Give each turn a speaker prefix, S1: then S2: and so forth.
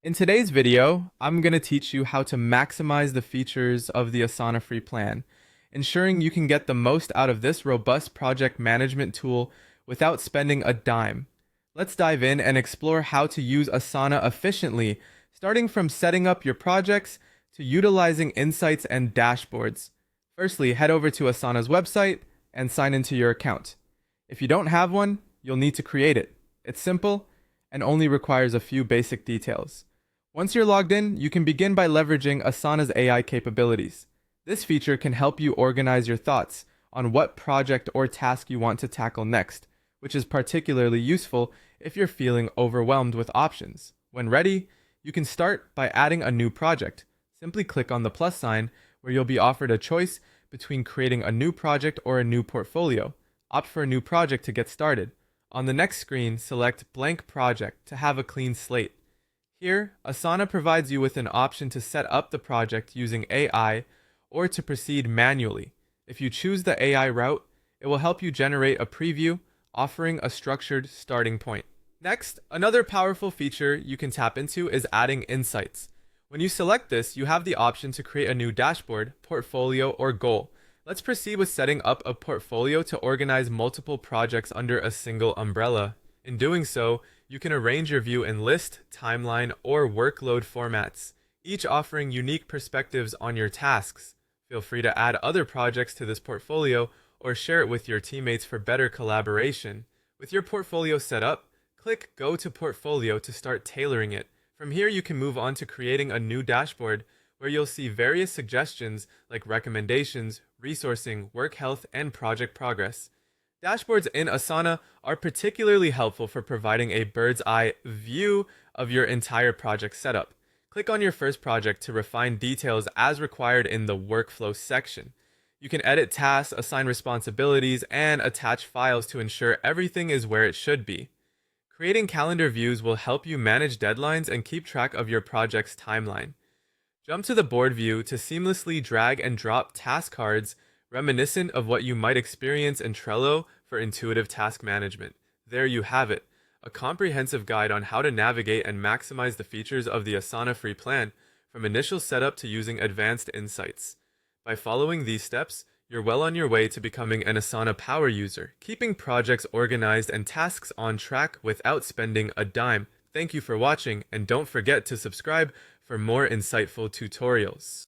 S1: In today's video, I'm going to teach you how to maximize the features of the Asana Free Plan, ensuring you can get the most out of this robust project management tool without spending a dime. Let's dive in and explore how to use Asana efficiently, starting from setting up your projects to utilizing insights and dashboards. Firstly, head over to Asana's website and sign into your account. If you don't have one, you'll need to create it. It's simple and only requires a few basic details. Once you're logged in, you can begin by leveraging Asana's AI capabilities. This feature can help you organize your thoughts on what project or task you want to tackle next, which is particularly useful if you're feeling overwhelmed with options. When ready, you can start by adding a new project. Simply click on the plus sign where you'll be offered a choice between creating a new project or a new portfolio. Opt for a new project to get started. On the next screen, select Blank Project to have a clean slate. Here, Asana provides you with an option to set up the project using AI or to proceed manually. If you choose the AI route, it will help you generate a preview, offering a structured starting point. Next, another powerful feature you can tap into is adding insights. When you select this, you have the option to create a new dashboard, portfolio, or goal. Let's proceed with setting up a portfolio to organize multiple projects under a single umbrella. In doing so, you can arrange your view in list, timeline, or workload formats, each offering unique perspectives on your tasks. Feel free to add other projects to this portfolio or share it with your teammates for better collaboration. With your portfolio set up, click Go to Portfolio to start tailoring it. From here, you can move on to creating a new dashboard where you'll see various suggestions like recommendations, resourcing, work health, and project progress. Dashboards in Asana are particularly helpful for providing a bird's eye view of your entire project setup. Click on your first project to refine details as required in the workflow section. You can edit tasks, assign responsibilities, and attach files to ensure everything is where it should be. Creating calendar views will help you manage deadlines and keep track of your project's timeline. Jump to the board view to seamlessly drag and drop task cards reminiscent of what you might experience in Trello for intuitive task management. There you have it, a comprehensive guide on how to navigate and maximize the features of the Asana Free Plan, from initial setup to using advanced insights. By following these steps, you're well on your way to becoming an Asana power user, keeping projects organized and tasks on track without spending a dime. Thank you for watching, and don't forget to subscribe for more insightful tutorials.